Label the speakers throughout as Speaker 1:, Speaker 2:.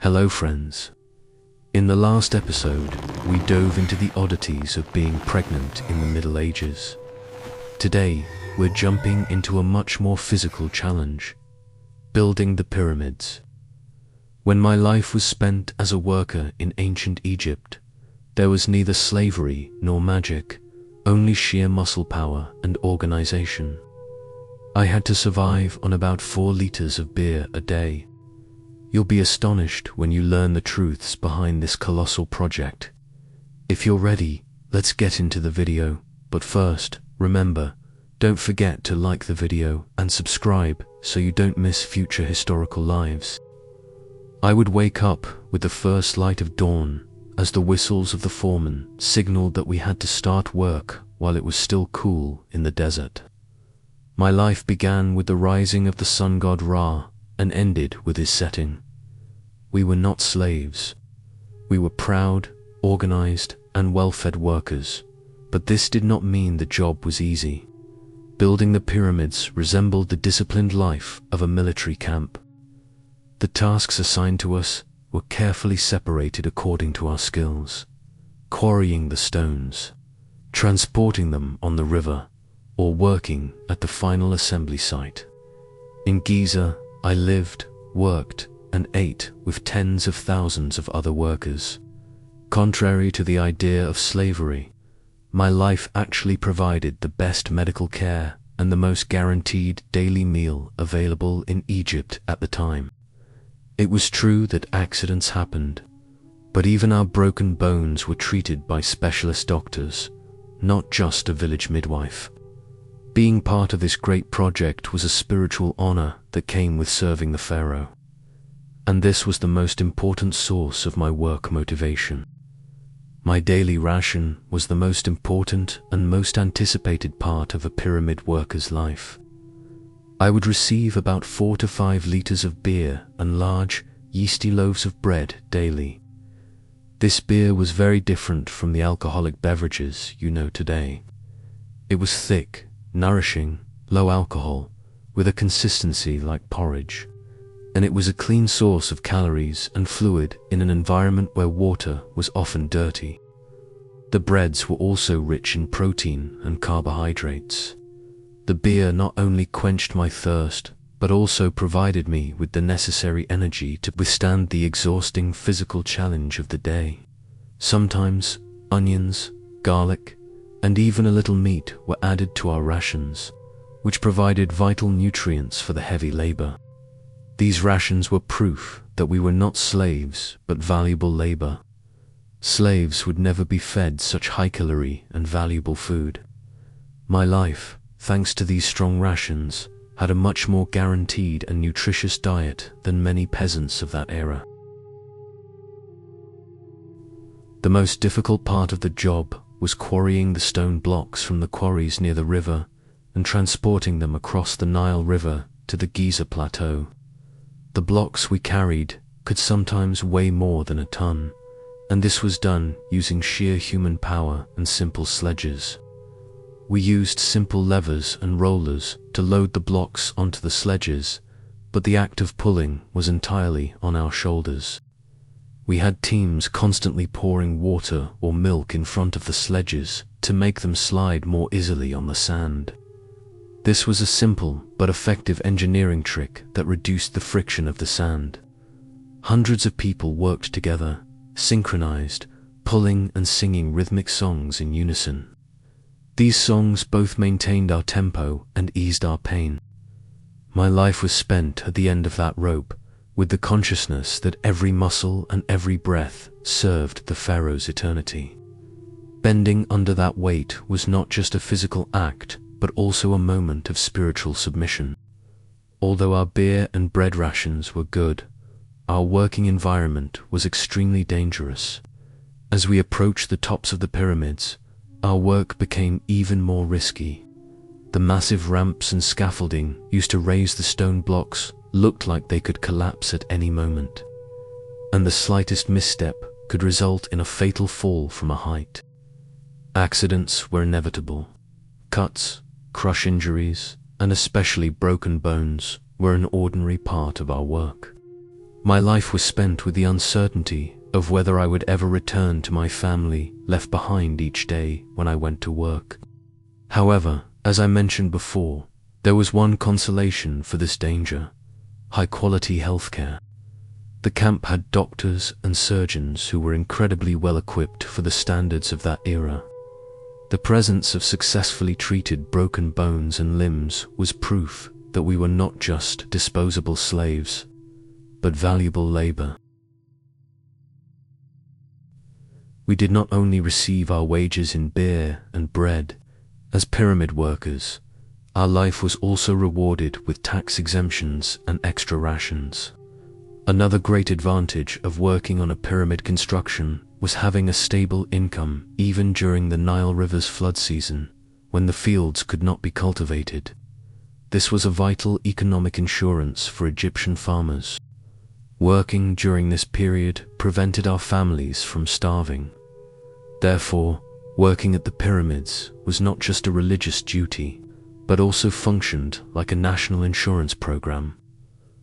Speaker 1: Hello friends. In the last episode, we dove into the oddities of being pregnant in the Middle Ages. Today, we're jumping into a much more physical challenge: building the pyramids. When my life was spent as a worker in ancient Egypt, there was neither slavery nor magic, only sheer muscle power and organization. I had to survive on about 4 liters of beer a day. You'll be astonished when you learn the truths behind this colossal project. If you're ready, let's get into the video. But first, remember, don't forget to like the video and subscribe so you don't miss future historical lives. I would wake up with the first light of dawn as the whistles of the foreman signaled that we had to start work while it was still cool in the desert. My life began with the rising of the sun god Ra and ended with his setting. We were not slaves. We were proud, organized, and well-fed workers, but this did not mean the job was easy. Building the pyramids resembled the disciplined life of a military camp. The tasks assigned to us were carefully separated according to our skills: quarrying the stones, transporting them on the river, or working at the final assembly site. In Giza, I lived, worked, and ate with tens of thousands of other workers. Contrary to the idea of slavery, my life actually provided the best medical care and the most guaranteed daily meal available in Egypt at the time. It was true that accidents happened, but even our broken bones were treated by specialist doctors, not just a village midwife. Being part of this great project was a spiritual honor that came with serving the pharaoh. And this was the most important source of my work motivation. My daily ration was the most important and most anticipated part of a pyramid worker's life. I would receive about 4 to 5 liters of beer and large, yeasty loaves of bread daily. This beer was very different from the alcoholic beverages you know today. It was thick, nourishing, low alcohol, with a consistency like porridge. And it was a clean source of calories and fluid in an environment where water was often dirty. The breads were also rich in protein and carbohydrates. The beer not only quenched my thirst, but also provided me with the necessary energy to withstand the exhausting physical challenge of the day. Sometimes onions, garlic, and even a little meat were added to our rations, which provided vital nutrients for the heavy labor. These rations were proof that we were not slaves, but valuable labor. Slaves would never be fed such high-calorie and valuable food. My life, thanks to these strong rations, had a much more guaranteed and nutritious diet than many peasants of that era. The most difficult part of the job was quarrying the stone blocks from the quarries near the river and transporting them across the Nile River to the Giza Plateau. The blocks we carried could sometimes weigh more than a ton, and this was done using sheer human power and simple sledges. We used simple levers and rollers to load the blocks onto the sledges, but the act of pulling was entirely on our shoulders. We had teams constantly pouring water or milk in front of the sledges to make them slide more easily on the sand. This was a simple but effective engineering trick that reduced the friction of the sand. Hundreds of people worked together, synchronized, pulling and singing rhythmic songs in unison. These songs both maintained our tempo and eased our pain. My life was spent at the end of that rope, with the consciousness that every muscle and every breath served the pharaoh's eternity. Bending under that weight was not just a physical act, but also a moment of spiritual submission. Although our beer and bread rations were good, our working environment was extremely dangerous. As we approached the tops of the pyramids, our work became even more risky. The massive ramps and scaffolding used to raise the stone blocks looked like they could collapse at any moment, and the slightest misstep could result in a fatal fall from a height. Accidents were inevitable. Cuts, crush injuries, and especially broken bones were an ordinary part of our work. My life was spent with the uncertainty of whether I would ever return to my family left behind each day when I went to work. However, as I mentioned before, there was one consolation for this danger: high-quality healthcare. The camp had doctors and surgeons who were incredibly well equipped for the standards of that era. The presence of successfully treated broken bones and limbs was proof that we were not just disposable slaves, but valuable labor. We did not only receive our wages in beer and bread. As pyramid workers, our life was also rewarded with tax exemptions and extra rations. Another great advantage of working on a pyramid construction was having a stable income even during the Nile River's flood season, when the fields could not be cultivated. This was a vital economic insurance for Egyptian farmers. Working during this period prevented our families from starving. Therefore, working at the pyramids was not just a religious duty, but also functioned like a national insurance program.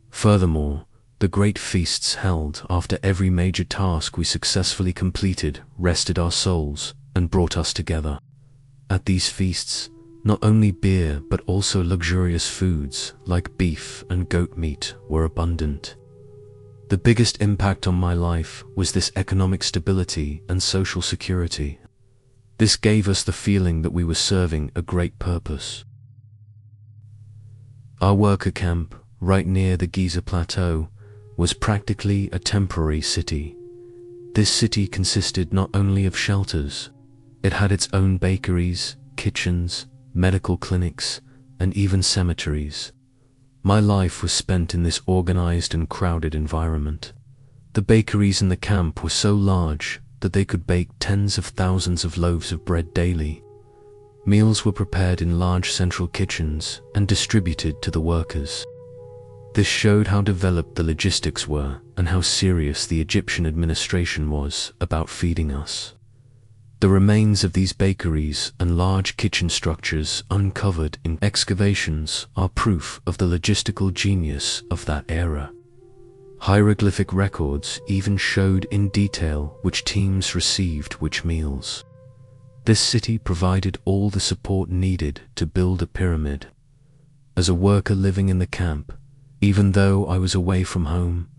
Speaker 1: Furthermore, the great feasts held after every major task we successfully completed rested our souls and brought us together. At these feasts, not only beer but also luxurious foods like beef and goat meat were abundant. The biggest impact on my life was this economic stability and social security. This gave us the feeling that we were serving a great purpose. Our worker camp, right near the Giza Plateau, was practically a temporary city. This city consisted not only of shelters, it had its own bakeries, kitchens, medical clinics, and even cemeteries. My life was spent in this organized and crowded environment. The bakeries in the camp were so large that they could bake tens of thousands of loaves of bread daily. Meals were prepared in large central kitchens and distributed to the workers. This showed how developed the logistics were and how serious the Egyptian administration was about feeding us. The remains of these bakeries and large kitchen structures uncovered in excavations are proof of the logistical genius of that era. Hieroglyphic records even showed in detail which teams received which meals. This city provided all the support needed to build a pyramid. As a worker living in the camp, even though I was away from home,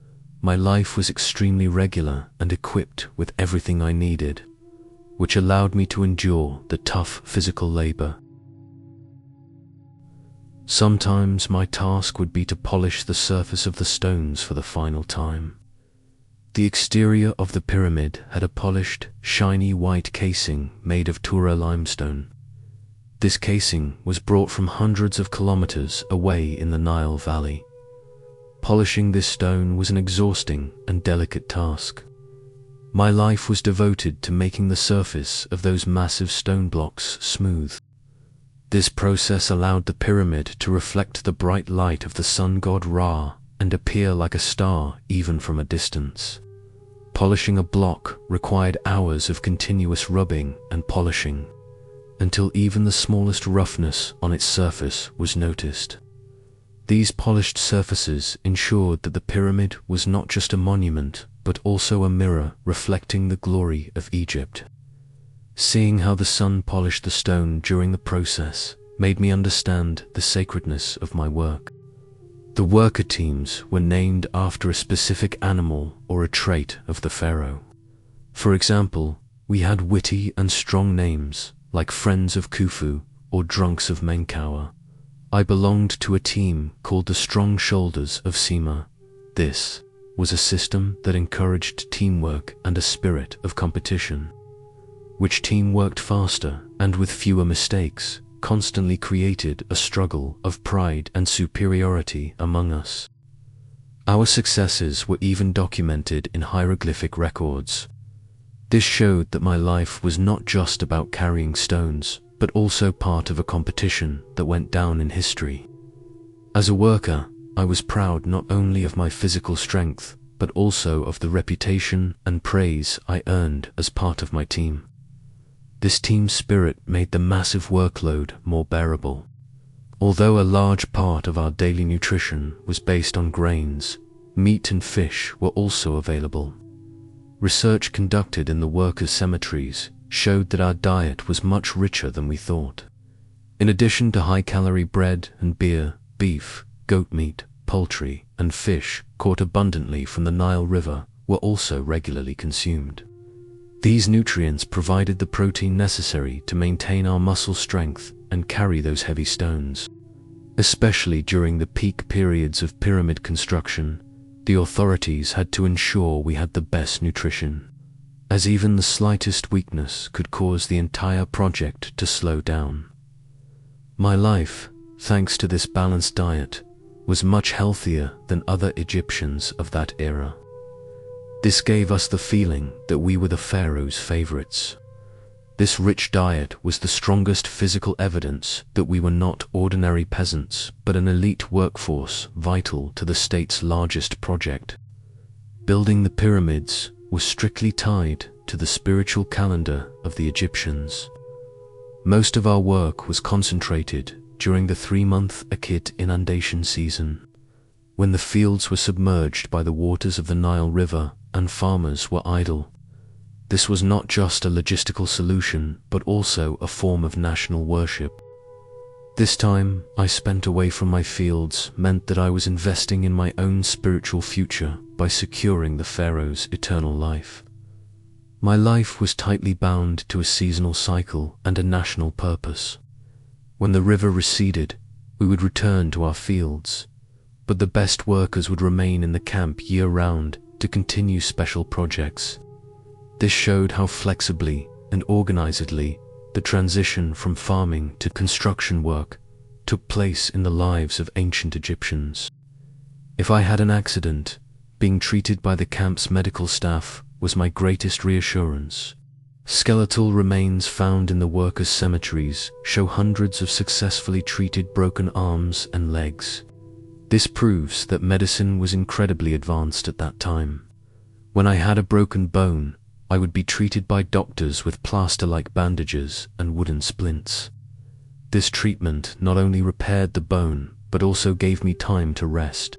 Speaker 1: my life was extremely regular and equipped with everything I needed, which allowed me to endure the tough physical labor. Sometimes my task would be to polish the surface of the stones for the final time. The exterior of the pyramid had a polished, shiny white casing made of Tura limestone. This casing was brought from hundreds of kilometers away in the Nile Valley. Polishing this stone was an exhausting and delicate task. My life was devoted to making the surface of those massive stone blocks smooth. This process allowed the pyramid to reflect the bright light of the sun god Ra and appear like a star even from a distance. Polishing a block required hours of continuous rubbing and polishing, until even the smallest roughness on its surface was noticed. These polished surfaces ensured that the pyramid was not just a monument, but also a mirror reflecting the glory of Egypt. Seeing how the sun polished the stone during the process made me understand the sacredness of my work. The worker teams were named after a specific animal or a trait of the pharaoh. For example, we had witty and strong names like Friends of Khufu or Drunks of Menkaure. I belonged to a team called the Strong Shoulders of Sima. This was a system that encouraged teamwork and a spirit of competition. Which team worked faster and with fewer mistakes constantly created a struggle of pride and superiority among us. Our successes were even documented in hieroglyphic records. This showed that my life was not just about carrying stones, but also part of a competition that went down in history. As a worker, I was proud not only of my physical strength, but also of the reputation and praise I earned as part of my team. This team spirit made the massive workload more bearable. Although a large part of our daily nutrition was based on grains, meat and fish were also available. Research conducted in the workers' cemeteries showed that our diet was much richer than we thought. In addition to high-calorie bread and beer, beef, goat meat, poultry, and fish caught abundantly from the Nile River were also regularly consumed. These nutrients provided the protein necessary to maintain our muscle strength and carry those heavy stones. Especially during the peak periods of pyramid construction, the authorities had to ensure we had the best nutrition, as even the slightest weakness could cause the entire project to slow down. My life, thanks to this balanced diet, was much healthier than other Egyptians of that era. This gave us the feeling that we were the pharaoh's favorites. This rich diet was the strongest physical evidence that we were not ordinary peasants, but an elite workforce vital to the state's largest project. Building the pyramids was strictly tied to the spiritual calendar of the Egyptians. Most of our work was concentrated during the 3-month Akit inundation season, when the fields were submerged by the waters of the Nile River and farmers were idle. This was not just a logistical solution, but also a form of national worship. This time I spent away from my fields meant that I was investing in my own spiritual future by securing the pharaoh's eternal life. My life was tightly bound to a seasonal cycle and a national purpose. When the river receded, we would return to our fields, but the best workers would remain in the camp year-round to continue special projects. This showed how flexibly and organizedly the transition from farming to construction work took place in the lives of ancient Egyptians. If I had an accident, being treated by the camp's medical staff was my greatest reassurance. Skeletal remains found in the workers' cemeteries show hundreds of successfully treated broken arms and legs. This proves that medicine was incredibly advanced at that time. When I had a broken bone, I would be treated by doctors with plaster-like bandages and wooden splints. This treatment not only repaired the bone, but also gave me time to rest.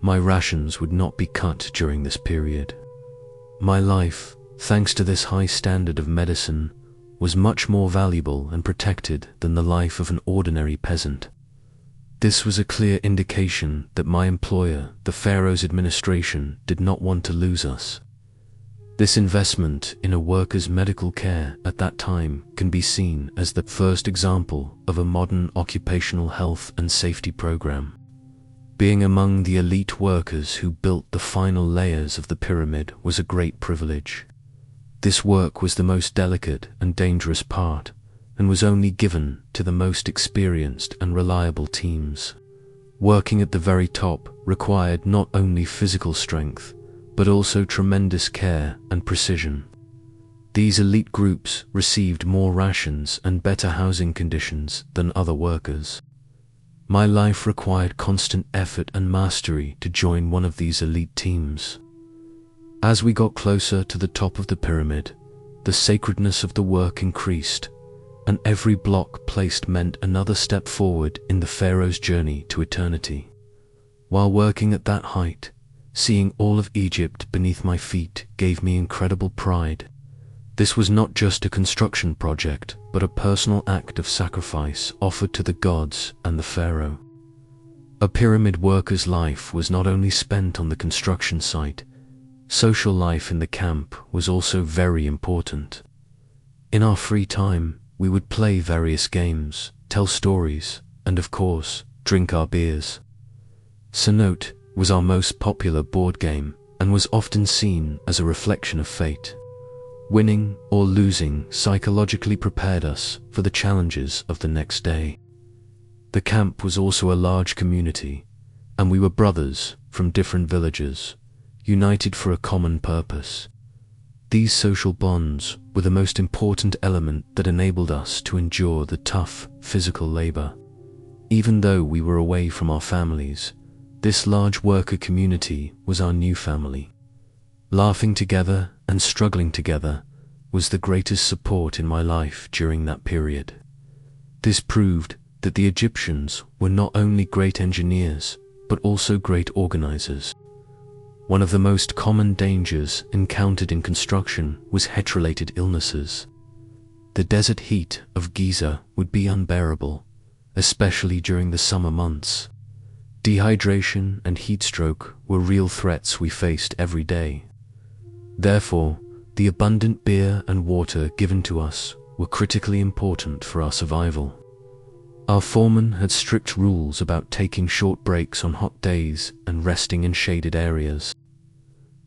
Speaker 1: My rations would not be cut during this period. My life, thanks to this high standard of medicine, was much more valuable and protected than the life of an ordinary peasant. This was a clear indication that my employer, the pharaoh's administration, did not want to lose us. This investment in a worker's medical care at that time can be seen as the first example of a modern occupational health and safety program. Being among the elite workers who built the final layers of the pyramid was a great privilege. This work was the most delicate and dangerous part, and was only given to the most experienced and reliable teams. Working at the very top required not only physical strength, but also tremendous care and precision. These elite groups received more rations and better housing conditions than other workers. My life required constant effort and mastery to join one of these elite teams. As we got closer to the top of the pyramid, the sacredness of the work increased, and every block placed meant another step forward in the pharaoh's journey to eternity. While working at that height, seeing all of Egypt beneath my feet gave me incredible pride. This was not just a construction project, but a personal act of sacrifice offered to the gods and the pharaoh. A pyramid worker's life was not only spent on the construction site, social life in the camp was also very important. In our free time, we would play various games, tell stories, and of course, drink our beers. Sanote was our most popular board game and was often seen as a reflection of fate. Winning or losing psychologically prepared us for the challenges of the next day. The camp was also a large community, and we were brothers from different villages, united for a common purpose. These social bonds were the most important element that enabled us to endure the tough physical labor. Even though we were away from our families, this large worker community was our new family. Laughing together and struggling together was the greatest support in my life during that period. This proved that the Egyptians were not only great engineers, but also great organizers. One of the most common dangers encountered in construction was heat-related illnesses. The desert heat of Giza would be unbearable, especially during the summer months. Dehydration and heat stroke were real threats we faced every day. Therefore, the abundant beer and water given to us were critically important for our survival. Our foreman had strict rules about taking short breaks on hot days and resting in shaded areas.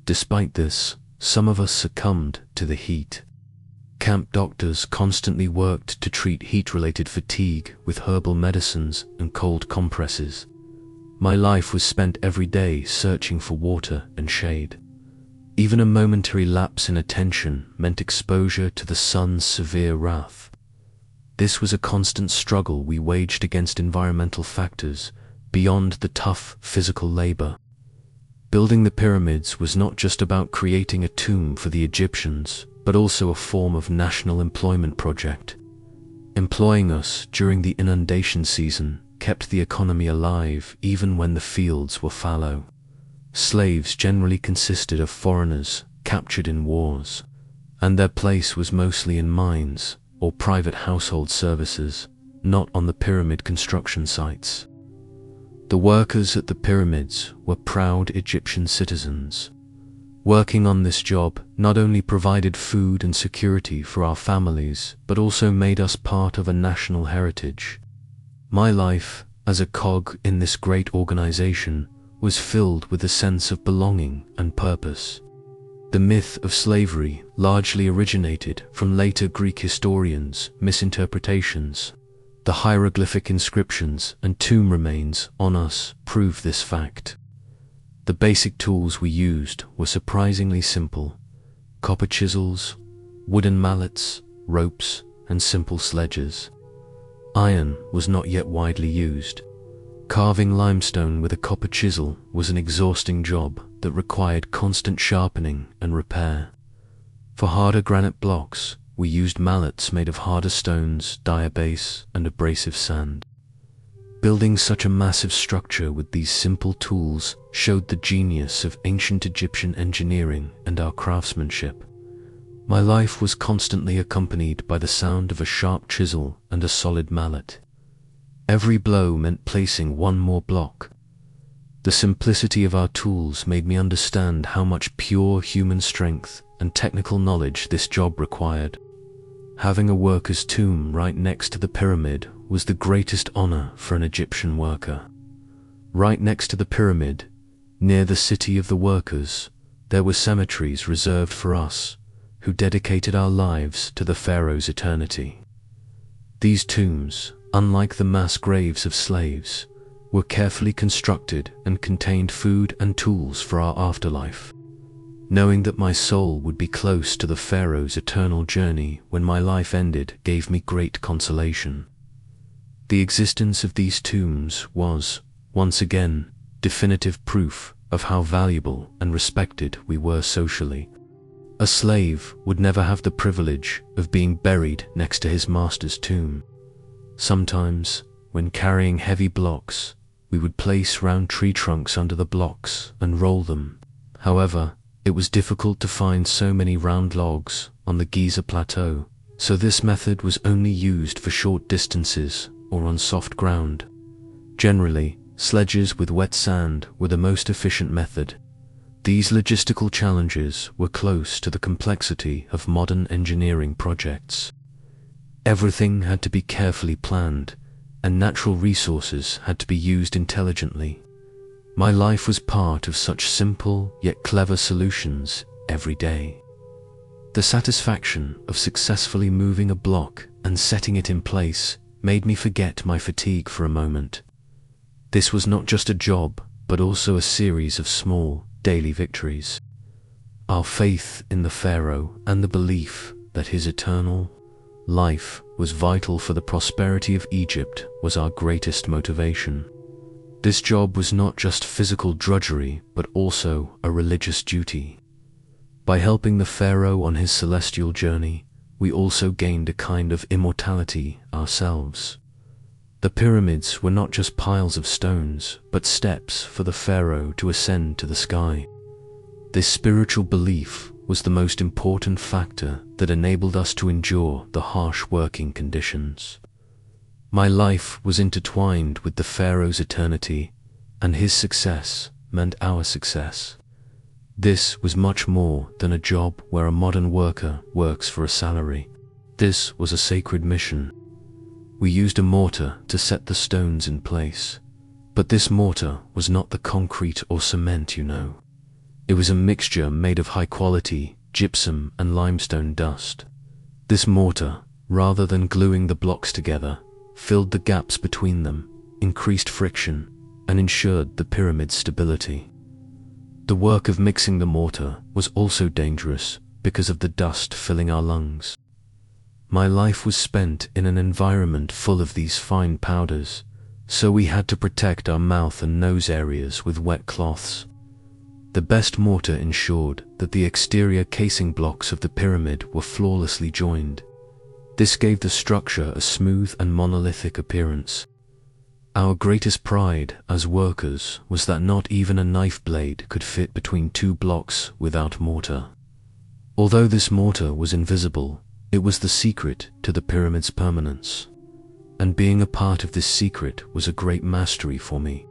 Speaker 1: Despite this, some of us succumbed to the heat. Camp doctors constantly worked to treat heat-related fatigue with herbal medicines and cold compresses. My life was spent every day searching for water and shade. Even a momentary lapse in attention meant exposure to the sun's severe wrath. This was a constant struggle we waged against environmental factors beyond the tough physical labor. Building the pyramids was not just about creating a tomb for the Egyptians, but also a form of national employment project. Employing us during the inundation season kept the economy alive even when the fields were fallow. Slaves generally consisted of foreigners captured in wars, and their place was mostly in mines or private household services, not on the pyramid construction sites. The workers at the pyramids were proud Egyptian citizens. Working on this job not only provided food and security for our families, but also made us part of a national heritage. My life, as a cog in this great organization, was filled with a sense of belonging and purpose. The myth of slavery largely originated from later Greek historians' misinterpretations. The hieroglyphic inscriptions and tomb remains on us prove this fact. The basic tools we used were surprisingly simple: copper chisels, wooden mallets, ropes, and simple sledges. Iron was not yet widely used. Carving limestone with a copper chisel was an exhausting job that required constant sharpening and repair. For harder granite blocks, we used mallets made of harder stones, diabase, and abrasive sand. Building such a massive structure with these simple tools showed the genius of ancient Egyptian engineering and our craftsmanship. My life was constantly accompanied by the sound of a sharp chisel and a solid mallet. Every blow meant placing one more block. The simplicity of our tools made me understand how much pure human strength and technical knowledge this job required. Having a worker's tomb right next to the pyramid was the greatest honor for an Egyptian worker. Right next to the pyramid, near the city of the workers, there were cemeteries reserved for us, who dedicated our lives to the pharaoh's eternity. These tombs, unlike the mass graves of slaves, were carefully constructed and contained food and tools for our afterlife. Knowing that my soul would be close to the pharaoh's eternal journey when my life ended gave me great consolation. The existence of these tombs was, once again, definitive proof of how valuable and respected we were socially. A slave would never have the privilege of being buried next to his master's tomb. Sometimes, when carrying heavy blocks, we would place round tree trunks under the blocks and roll them. However, it was difficult to find so many round logs on the Giza plateau, so this method was only used for short distances or on soft ground. Generally, sledges with wet sand were the most efficient method. These logistical challenges were close to the complexity of modern engineering projects. Everything had to be carefully planned, and natural resources had to be used intelligently. My life was part of such simple yet clever solutions every day. The satisfaction of successfully moving a block and setting it in place made me forget my fatigue for a moment. This was not just a job, but also a series of small, daily victories. Our faith in the pharaoh and the belief that his eternal life was vital for the prosperity of Egypt was our greatest motivation. This job was not just physical drudgery, but also a religious duty. By helping the pharaoh on his celestial journey, we also gained a kind of immortality ourselves. The pyramids were not just piles of stones, but steps for the pharaoh to ascend to the sky. This spiritual belief was the most important factor that enabled us to endure the harsh working conditions. My life was intertwined with the pharaoh's eternity, and his success meant our success. This was much more than a job where a modern worker works for a salary. This was a sacred mission. We used a mortar to set the stones in place, but this mortar was not the concrete or cement, you know. It was a mixture made of high-quality gypsum and limestone dust. This mortar, rather than gluing the blocks together, filled the gaps between them, increased friction, and ensured the pyramid's stability. The work of mixing the mortar was also dangerous because of the dust filling our lungs. My life was spent in an environment full of these fine powders, so we had to protect our mouth and nose areas with wet cloths. The best mortar ensured that the exterior casing blocks of the pyramid were flawlessly joined. This gave the structure a smooth and monolithic appearance. Our greatest pride as workers was that not even a knife blade could fit between two blocks without mortar. Although this mortar was invisible, it was the secret to the pyramid's permanence. And being a part of this secret was a great mastery for me.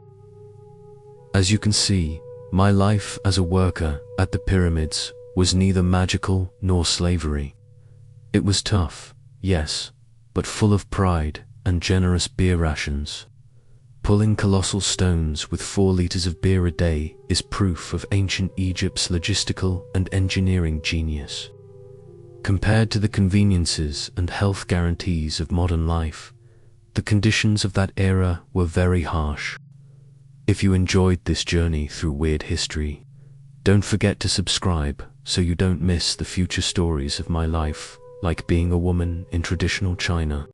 Speaker 1: As you can see, my life as a worker at the pyramids was neither magical nor slavery. It was tough, yes, but full of pride and generous beer rations. Pulling colossal stones with 4 liters of beer a day is proof of ancient Egypt's logistical and engineering genius. Compared to the conveniences and health guarantees of modern life, the conditions of that era were very harsh. If you enjoyed this journey through weird history, don't forget to subscribe so you don't miss the future stories of my life, like being a woman in traditional China.